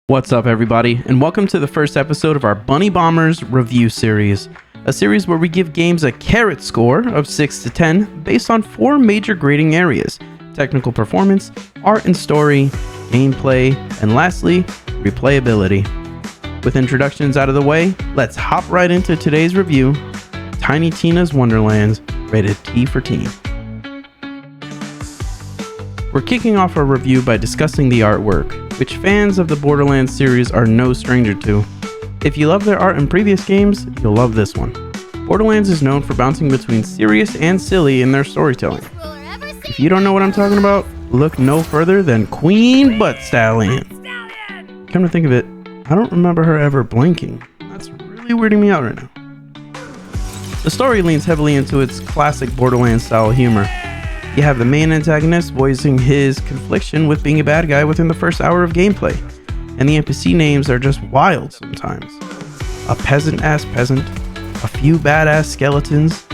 What's up, everybody, and welcome to the first episode of our Bunny Bombers review series, a series where we give games a carrot score of 6 to 10 based on 4 major grading areas: technical performance, art and story, gameplay, and lastly, replayability. With introductions out of the way, let's hop right into today's review, Tiny Tina's Wonderlands, rated T for Teen. We're kicking off our review by discussing the artwork, which fans of the Borderlands series are no stranger to. If you love their art in previous games, you'll love this one. Borderlands is known for bouncing between serious and silly in their storytelling. If you don't know what I'm talking about, look no further than Queen Butt Stallion. Come to think of it, I don't remember her ever blinking. That's really weirding me out right now. The story leans heavily into its classic Borderlands style humor. You have the main antagonist voicing his confliction with being a bad guy within the first hour of gameplay, and the NPC names are just wild sometimes. A peasant-ass peasant, a few badass skeletons,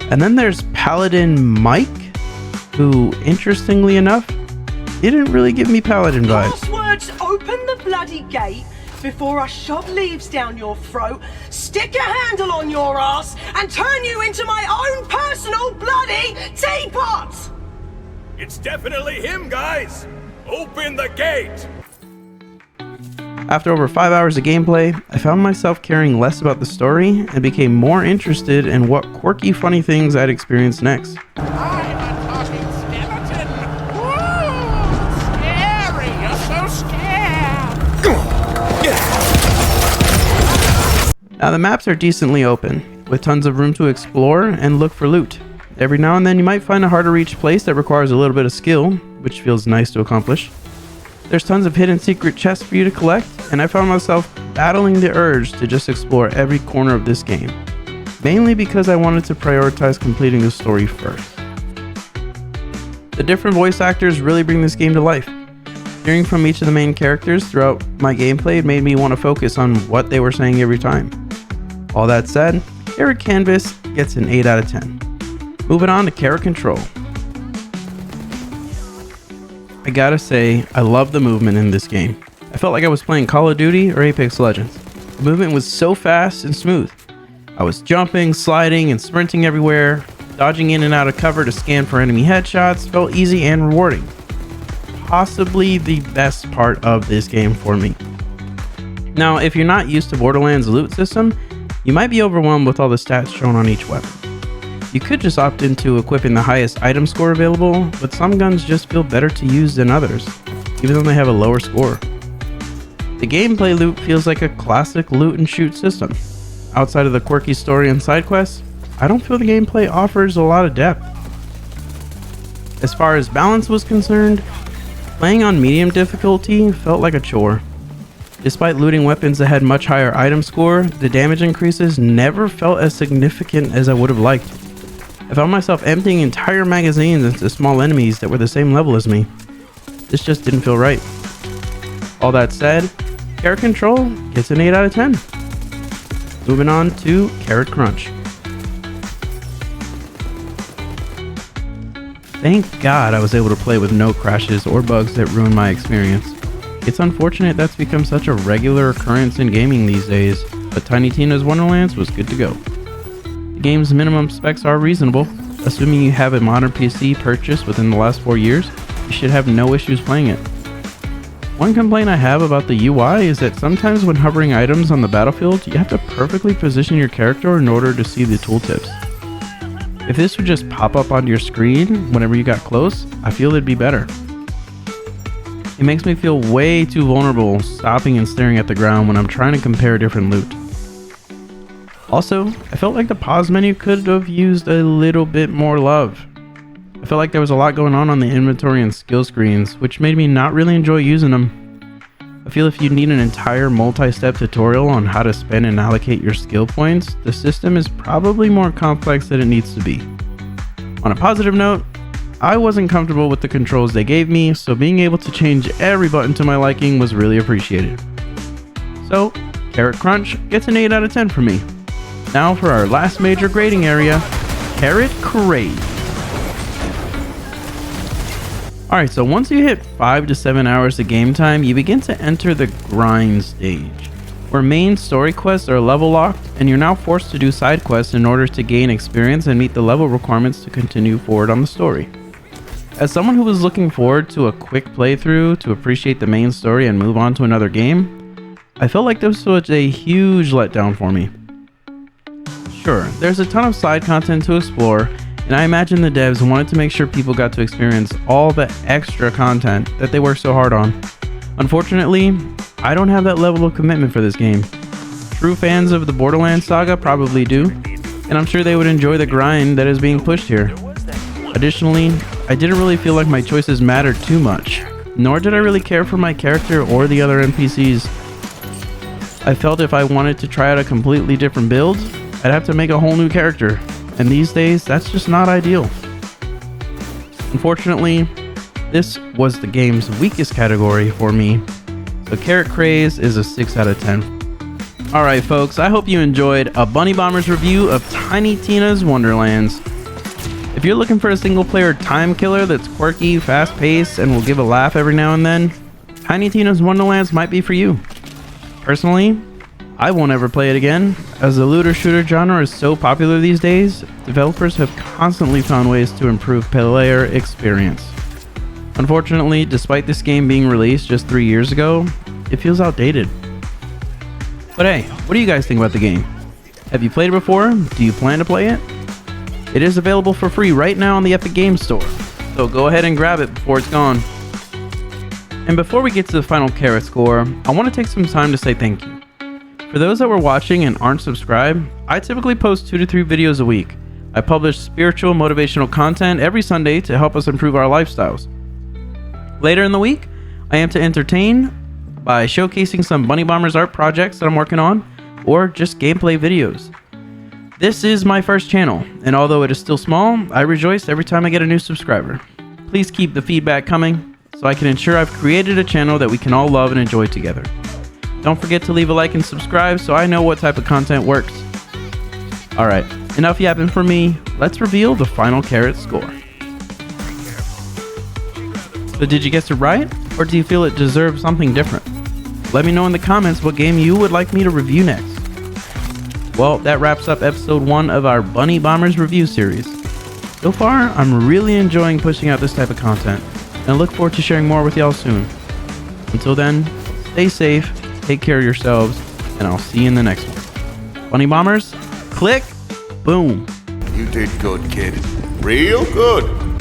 and then there's Paladin Mike, who, interestingly enough, didn't really give me Paladin vibes. Passwords, open the bloody gate before I shove leaves down your throat, stick a handle on your ass, and turn you into my own personal bloody teapot! It's definitely him, guys! Open the gate! After over 5 hours of gameplay, I found myself caring less about the story and became more interested in what quirky, funny things I'd experience next. I'm a talking skeleton! Woo! Scary! You're so scared! Now the maps are decently open, with tons of room to explore and look for loot. Every now and then you might find a hard to reach place that requires a little bit of skill, which feels nice to accomplish. There's tons of hidden secret chests for you to collect, and I found myself battling the urge to just explore every corner of this game, mainly because I wanted to prioritize completing the story first. The different voice actors really bring this game to life. Hearing from each of the main characters throughout my gameplay made me want to focus on what they were saying every time. All that said, Carrot Canvas gets an 8 out of 10. Moving on to Carrot Control. I gotta say, I love the movement in this game. I felt like I was playing Call of Duty or Apex Legends. The movement was so fast and smooth. I was jumping, sliding, and sprinting everywhere. Dodging in and out of cover to scan for enemy headshots felt easy and rewarding. Possibly the best part of this game for me. Now, if you're not used to Borderlands' loot system, you might be overwhelmed with all the stats shown on each weapon. You could just opt into equipping the highest item score available, but some guns just feel better to use than others, even though they have a lower score. The gameplay loop feels like a classic loot and shoot system. Outside of the quirky story and side quests, I don't feel the gameplay offers a lot of depth. As far as balance was concerned, playing on medium difficulty felt like a chore. Despite looting weapons that had much higher item score, the damage increases never felt as significant as I would have liked. I found myself emptying entire magazines into small enemies that were the same level as me. This just didn't feel right. All that said, Carrot Control gets an 8 out of 10. Moving on to Carrot Crunch. Thank God I was able to play with no crashes or bugs that ruined my experience. It's unfortunate that's become such a regular occurrence in gaming these days, but Tiny Tina's Wonderlands was good to go. The game's minimum specs are reasonable. Assuming you have a modern PC purchased within the last 4 years, you should have no issues playing it. One complaint I have about the UI is that sometimes when hovering items on the battlefield, you have to perfectly position your character in order to see the tooltips. If this would just pop up on your screen whenever you got close, I feel it'd be better. It makes me feel way too vulnerable stopping and staring at the ground when I'm trying to compare different loot. Also, I felt like the pause menu could have used a little bit more love. I felt like there was a lot going on the inventory and skill screens, which made me not really enjoy using them. I feel if you need an entire multi-step tutorial on how to spend and allocate your skill points, the system is probably more complex than it needs to be. On a positive note, I wasn't comfortable with the controls they gave me, so being able to change every button to my liking was really appreciated. So, Carrot Crunch gets an 8 out of 10 for me. Now for our last major grading area, Carrot Crave. Alright, so once you hit 5 to 7 hours of game time, you begin to enter the grind stage, where main story quests are level locked, and you're now forced to do side quests in order to gain experience and meet the level requirements to continue forward on the story. As someone who was looking forward to a quick playthrough to appreciate the main story and move on to another game, I felt like this was a huge letdown for me. Sure, there's a ton of side content to explore, and I imagine the devs wanted to make sure people got to experience all the extra content that they worked so hard on. Unfortunately, I don't have that level of commitment for this game. True fans of the Borderlands saga probably do, and I'm sure they would enjoy the grind that is being pushed here. Additionally, I didn't really feel like my choices mattered too much, nor did I really care for my character or the other NPCs. I felt if I wanted to try out a completely different build, I'd have to make a whole new character, and these days that's just not ideal. Unfortunately, this was the game's weakest category for me, so Carrot Craze is a 6 out of 10. Alright folks, I hope you enjoyed a Bunny Bombers review of Tiny Tina's Wonderlands. If you're looking for a single player time killer that's quirky, fast paced, and will give a laugh every now and then, Tiny Tina's Wonderlands might be for you. Personally, I won't ever play it again, as the looter shooter genre is so popular these days. Developers have constantly found ways to improve player experience. Unfortunately, despite this game being released just 3 years ago, it feels outdated. But hey, what do you guys think about the game? Have you played it before? Do you plan to play it? It is available for free right now on the Epic Games Store, so go ahead and grab it before it's gone. And before we get to the final Carrot score, I want to take some time to say thank you. For those that were watching and aren't subscribed, I typically post 2 to 3 videos a week. I publish spiritual motivational content every Sunday to help us improve our lifestyles. Later in the week, I am to entertain by showcasing some Bunny Bombers art projects that I'm working on, or just gameplay videos. This is my first channel, and although it is still small, I rejoice every time I get a new subscriber. Please keep the feedback coming, so I can ensure I've created a channel that we can all love and enjoy together. Don't forget to leave a like and subscribe so I know what type of content works. Alright, enough yapping from me, let's reveal the final Carrot score. So did you guess it right, or do you feel it deserves something different? Let me know in the comments what game you would like me to review next. Well, that wraps up episode 1 of our Bunny Bombers review series. So far, I'm really enjoying pushing out this type of content, and I look forward to sharing more with y'all soon. Until then, stay safe, take care of yourselves, and I'll see you in the next one. Bunny Bombers, click, boom. You did good, kid. Real good.